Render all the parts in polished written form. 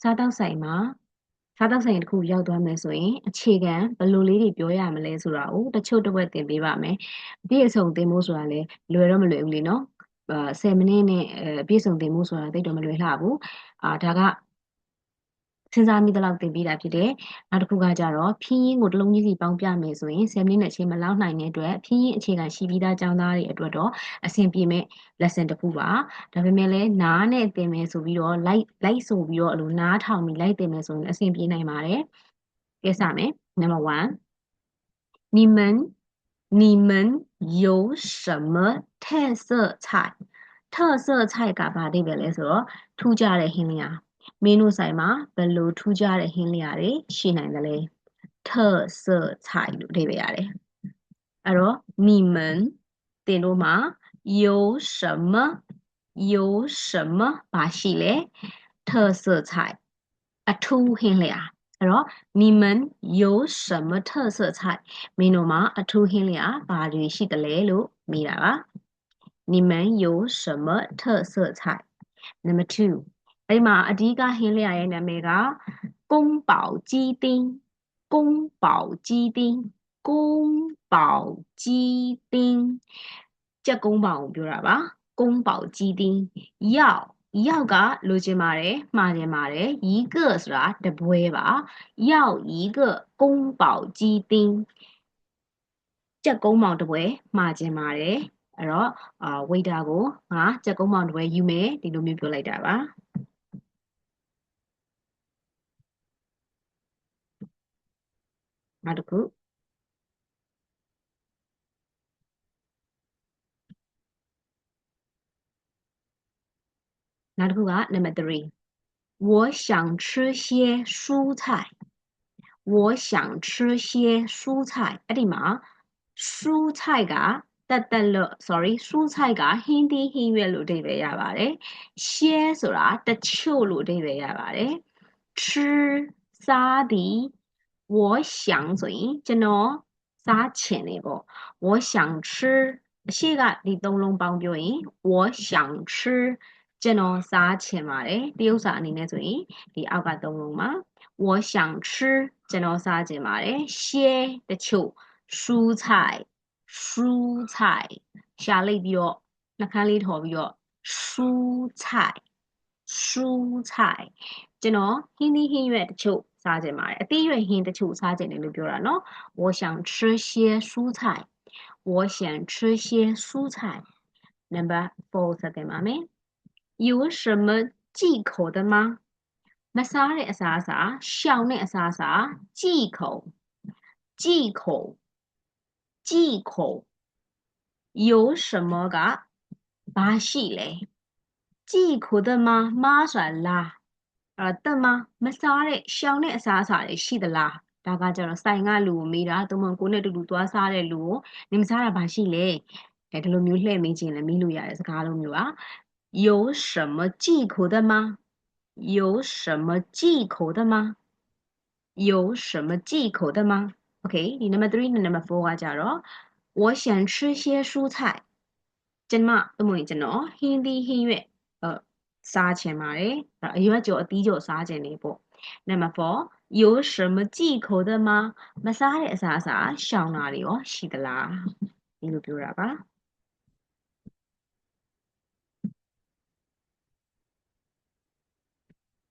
စားတောက်ဆိုင်မှာစားတောက်ဆိုင်တစ်ခုရောက်သွားမယ်ဆိုရင်အခြေခံဘယ်လိုလေးတွေပြောရမလဲဆိုတာကိုတချို့တစ်ဝက်သင်ပေးပါမယ်အပြည့်အစုံသင်ဖို့ဆိုတာလည်းလွယ်တော့မလွယ်ဘူးလေနော်10မိနစ်နဲ့အပြည့်အစုံသင်ဖို့ဆိုတာတိတ်တော့မလွယ်လှဘူးဒါကစဉ်းစားမိသလောက်သင်ပေးတာဖြစ်တယ်နောက်တစ်ခုကကြတော့ဖြင်းရင်းကိုတစ်လုံးကြီးစီပေါင်းပြမယ်ဆိုရင်10မိနစ်နဲ့အချိန်မလောက်နိုင်တဲ့အတွက်ဖြင်းရင်းအခြေခံရှိပြီးသားကျောင်းသားတွေအတွက်တော့အဆင်ပြေမဲ့ lesson တစ်ခုပါဒါပေမဲ့လည်းနားနဲ့သင်မယ်ဆိုပြီးတော့လိုက်ဆိုပြီးတော့အဲ့လိုနားထောင်ပြီးလိုက်သင်မယ်ဆိုရင်အဆင်ပြေနိုင်ပါတယ်ကဲစမယ် number 1你们有什么特色菜特色菜ကဘာအဓိပ္ပာယ်လဲဆိုတော့ထူးခြားတဲ့ဟင်းလျာမင်းတို့ဆိုင်မှာဘယ်လိုထူးခြားတဲ့ဟင်းလျာတွေရှိနိုင်သလဲ特色菜လို့အဓိပ္ပာယ်ရတယ်အဲ့တော့你们သင်တို့မှာ有什么有什么ဘာရှိလဲ特色菜အထူးဟင်းလျာအဲ့တော့你们有什么特色菜မင်းတို့မှာအထူးဟင်းလျာဘာတွေရှိသလဲလို့မေးတာပါ你们有什么特色菜 number 2အဲ့မှာအဓိကဟင်းလျာရဲ့နာမည်က宫保鸡丁宫保鸡丁宫保鸡丁ကြက်ကုန်းပေါင်ကိုပြောတာပါ宫保鸡丁ရောက်ကလိုချင်ပါတယ်မှားချင်ပါတယ်一个ဆိုတာတပွဲပါ要一个宫保鸡丁ကြက်ကုန်းပေါင်တပွဲမှားချင်ပါတယ်အဲ့တော့waiter ကိုငါကြက်ကုန်းပေါင်တပွဲယူမယ်ဒီလိုမျိုးပြောလိုက်တာပါနောက်တစ်ခုနောက်တစ်ခုက number 3我想吃些蔬菜我想吃些蔬菜အဲ့ဒီမှာ蔬菜ကတက်လို့ sorry 蔬菜ကဟင်းသီးဟင်းရွက်လို့အဓိပ္ပာယ်ရပါတယ်ရှဲဆိုတာတချို့လို့အဓိပ္ပာယ်ရပါတယ်吃စားသည်我想ဆိုရင်ကျွန်တော်စားချင်တယ်ပေါ့我想吃အရှိကဒီသုံးလုံးပေါင်းပြောရင်我想吃ကျွန်တော်စားချင်ပါတယ်တရုတ်စာအနေနဲ့ဆိုရင်ဒီအောက်ကသုံးလုံးမှာ我想吃ကျွန်တော်စားချင်ပါတယ်ရှဲတချို့蔬菜蔬菜ရှာလိုက်ပြီးတော့နှခမ်းလေးထော်ပြီးတော့蔬菜蔬菜ကျွန်တော်ဟင်းသီးဟင်းရွက်တချို့စားချင်ပါတယ်အသီးရွက်ဟင်းတချို့စားချင်တယ်လို့ပြောတာနော်我想吃些蔬菜我想吃些蔬菜 number 4ဆက်တင်ပါမယ်有什么忌口的吗မစားတဲ့အစားအစာရှောင်တဲ့အစားအစာ忌口忌口忌口有什么ကဘာရှိလဲ忌口的吗မဆိုတာလားတမမစားတဲ့ရှောင်တဲ့အစားအစာတွေရှိသလားဒါကကြတော့ဆိုင်ကလူကိုမေးတာသူမကိုနဲ့တူတူသွားစားတဲ့လူကိုနေမစားတာဘာရှိလဲဒီလိုမျိုးလှည့်မေးခြင်းလည်းမေးလို့ရတယ်စကားလုံးမျိုးပါ有什么忌口的吗有什么忌口的吗有什么忌口的吗 Okay ဒီ number 3နဲ့ number 4ကကြတော့我想吃些蔬菜ကျွန်မကျွန်တော်ဟင်းသီးဟင်းရွက်စားချင်ပါတယ်အရွက်ကြော်အသီးကြော်စားချင်တယ်ပေါ့ number 4有什么忌口的吗မစားတဲ့အစားအစာရှောင်တာတွေရောရှိသလားဒီလိုပြောတာပါ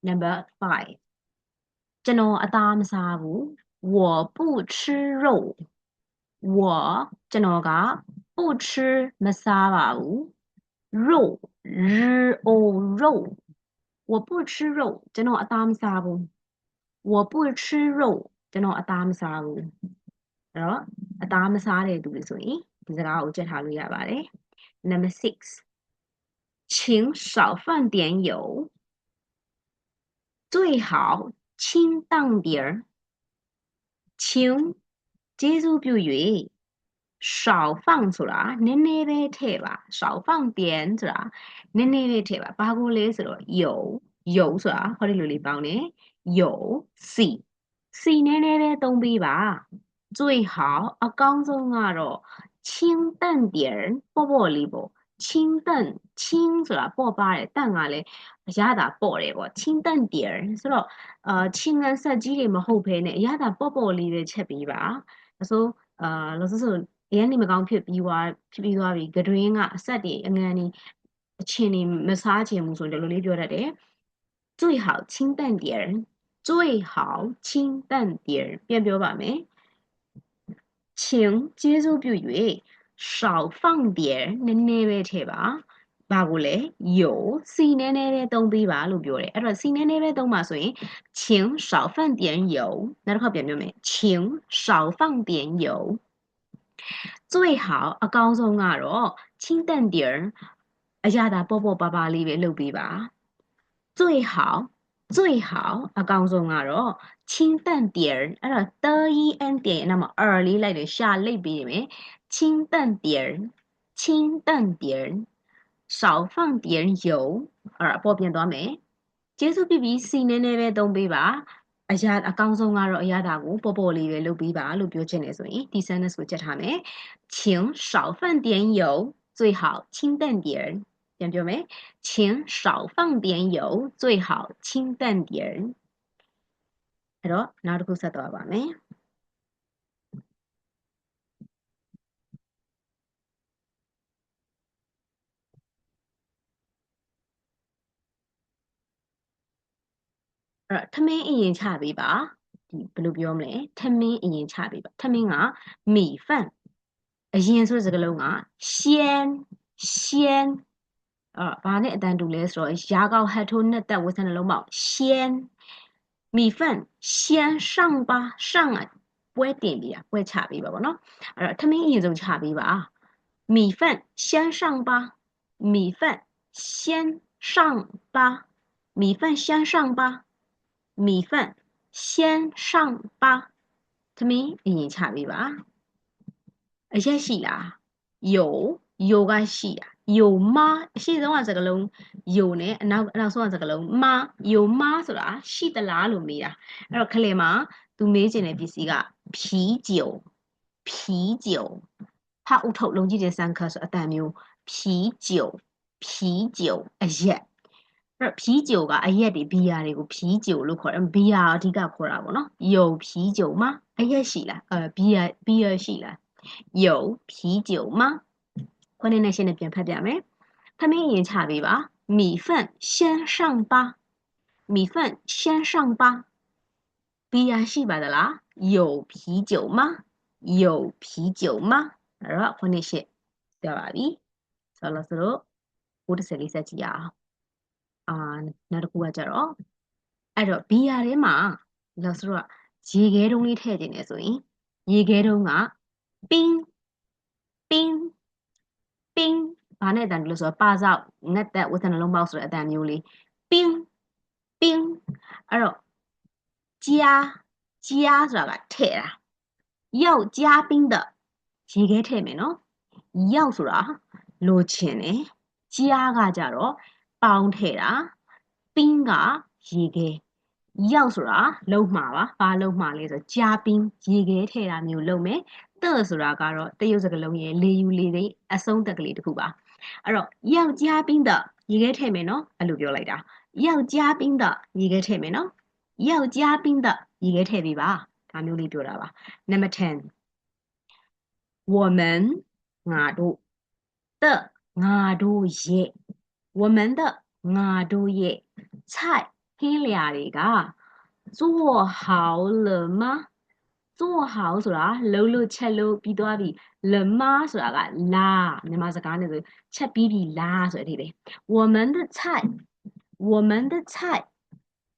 number 5ကျွန်တော်အသားမစားဘူး我不吃肉我ကျွန်တော်က不吃မစားပါဘူး肉日哦肉我不吃肉ကျွန်တော်အသားမစားဘူး我不吃肉ကျွန်တော်အသားမစားဘူးအဲ့တော့အသားမစားတဲ့သူတွေဆိုရင်ဒီစကားကိုကြက်ထားလို့ရပါတယ် number 6请少放点油最好清淡点儿请ကျေးဇူးပြု၍少放ဆိုတာနည်းနည်းပဲထည့်ပါ少放点ဆိုတာနည်းနည်းပဲထည့်ပါဘာကိုလဲဆိုတော့油ဆိုတာဟောဒီလိုလေးပေါင်းတယ်油စီနည်းနည်းပဲသုံးပေးပါ最好အကောင်းဆုံးကတော့清淡点ပေါ့ပေါ့လေးပေါ့清淡清ဆိုတာပေါ့ပါတယ်တန့်ကလည်းအရသာပေါ့တယ်ပေါ့清淡点ဆိုတော့ချင်းကန်းဆက်ကြီးတွေမဟုတ်ဘဲနဲ့အရသာပေါ့ပေါ့လေးပဲချက်ပေးပါဒါဆိုလို့ဆိုအရင်နေမကောင်းဖြစ်ပြီးသွားပြီဂဒွင်းကအဆက်တွေအငန်တွေအချင်းတွေမစားချင်ဘူးဆိုရင်ဒီလိုလေးပြောတတ်တယ်最好清淡点最好清淡点ပြန်ပြောပါမယ်请ကျေးဇူးပြု၍少放点နည်းနည်းပဲထည့်ပါဘာကိုလဲ有စီနည်းနည်းပဲသုံးပေးပါလို့ပြောတယ်အဲ့တော့စီနည်းနည်းပဲသုံးပါဆိုရင်请少放点油နောက်တစ်ခါပြန်ပြောမယ်请少放点油最好အကောင်းဆုံးကတော့清淡点အရသာပေါ့ပေါ့ပါပါလေးပဲလုပ်ပေးပါ最好最好အကောင်းဆုံးကတော့清淡点အဲ့တော့တရီအန်点အဲ့မှာလေးလိုက်တယ်ရှာလိပ်ပေးတယ်မယ်清淡点清淡点少放点油အဲ့အပေါ်ပြန်သွားမယ်ကျေးဇူးပြုပြီးစီနည်းနည်းပဲသုံးပေးပါအကောင်းဆုံးကတော့အရသာကိုပေါ့ပေါ့လေးပဲလုပ်ပေးပါလို့ပြောချင်တယ်ဆိုရင်ဒီ sentence ကိုချက်ထားမယ်请少放点油最好清淡点ပြန်ပြောမယ်请少放点油最好清淡点အဲ့တော့နောက်တစ်ခုဆက်သွားပါမယ်အဲ့တော့ထမင်းအရင်ချပေးပါဒီဘယ်လိုပြောမလဲထမင်းအရင်ချပေးပါထမင်းက米饭အရင်ဆိုတဲ့စကားလုံးက先ဘာနဲ့အတန်တူလဲဆိုတော့ရာကောက်ဟတ်ထိုးနဲ့တက်ဝတ်စနှလုံးပေါက်先米饭先上吧上ကပွဲတင်ပေးတာပွဲချပေးပါဗောနော်အဲ့တော့ထမင်းအရင်ဆုံးချပေးပါ米饭先上吧米饭先上吧米饭先上吧米饭先上吧ထမင်းအရင်ချပေးပါအရက်ရှိလား有ကရှိတာ有吗အရှိဆုံးကစကားလုံး有နဲ့အနောက်ဆုံးကစကားလုံးမ有吗ဆိုတာရှိသလားလို့မေးတာအဲ့တော့ခလေမှာသူမေးချင်တဲ့ပစ္စည်းက啤酒ဖအုပ်ထုတ်လုံးကြည့်တဲ့စံခတ်ဆိုအတန်မျိုး啤酒အရက်အဲ့တော့啤酒ကအရက်တွေဘီယာတွေကို啤酒လို့ခေါ်တယ်ဘီယာအဓိကခေါ်တာပေါ့နော်有啤酒吗အရက်ရှိလားဘီယာရှိလား有啤酒吗ခွန်းနဲ့ရှင်းနဲ့ပြန်ဖတ်ပြမယ်ထမင်းရင်ချပေးပါ米饭先上吧米饭先上吧ဘီယာရှိပါသလား有啤酒吗有啤酒吗အဲ့တော့ခွန်းနဲ့ရှင်းပြပါပြီဆိုတော့90လေးဆက်ကြည့်ရအောင်နောက်တစ်ခုကကြတော့အဲ့တော့ဘီယာထဲမှာလို့ဆိုတော့ရေခဲတုံးလေးထည့်ခြင်းနေဆိုရင်ရေခဲတုံးက冰ဘာနဲ့အတန်လို့ဆိုတော့ပါစောက်ငတ်သက်ဝတ်စနှလုံးပေါက်ဆိုတဲ့အတန်မျိုးလေး冰အဲ့တော့加ဆိုတာကထည့်တာ要加冰的ရေခဲထည့်မယ်နော်要ဆိုတာလိုချင်တယ်加ကကြတော့ပေါင်းထည့်တာ冰ကရေခဲရောက်ဆိုတာလုံမှာပါဘာလုံမှာလဲဆိုကြာပင်းရေခဲထည့်တာမျိုးလုံမယ်တဲ့ဆိုတာကတော့တရုတ်စကားလုံးရဲ့လေယူလေသိအဆုံးသက်ကလေးတစ်ခုပါအဲ့တော့ယောက်ျားပင်းတဲ့ရေခဲထည့်မယ်နော်အဲ့လိုပြောလိုက်တာယောက်ျားပင်းတဲ့ရေခဲထည့်မယ်နော်ယောက်ျားပင်းတဲ့ရေခဲထည့်ပေးပါဒါမျိုးလေးပြောတာပါနံပါတ်10我们ငါတို့的ငါတို့ရဲ့我们的ငါတို့ရဲ့菜ဟင်းလျာတွေက做好了吗做好ဆိုတာလှုပ်လို့ချက်လို့ပြီးသွားပြီ了吗ဆိုတာကလာမြန်မာစကားနဲ့ဆိုချက်ပြီးပြီလားဆိုတဲ့အဓိပ္ပာယ်我们的菜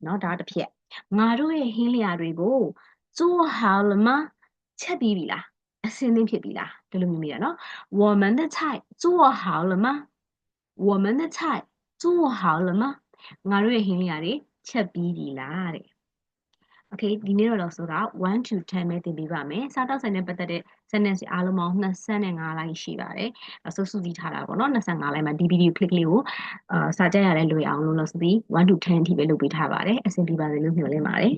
เนาะဒါတစ်ဖြက်ငါတို့ရဲ့ဟင်းလျာတွေကို做好了吗ချက်ပြီးပြီလားအစင်းသင်းဖြစ်ပြီလားဒီလိုမျိုးမိတာเนาะ我们的菜做好了吗我们的菜做好了吗ငါတို့ရဲ့ဟင်းလျာတွေချက်ပြီးပြီလားတဲ့ Okay ဒီနေ့တော့ဆိုတာ1 to 10ပဲသင်ပေးပါမယ်စားတောက်ဆိုင်နဲ့ပတ်သက်တဲ့ sentence အားလုံးပေါင်း25 line ရှိပါတယ်စုစုစည်းထားတာပေါ့နော်25 line မှာဒီ video clip လေးကိုစာကြရတဲ့လွယ်အောင်လို့ဆိုပြီး1 to 10အထိပဲလုပ်ပေးထားပါတယ်အဆင်ပြေပါစေလို့မျှော်လင့်ပါတယ်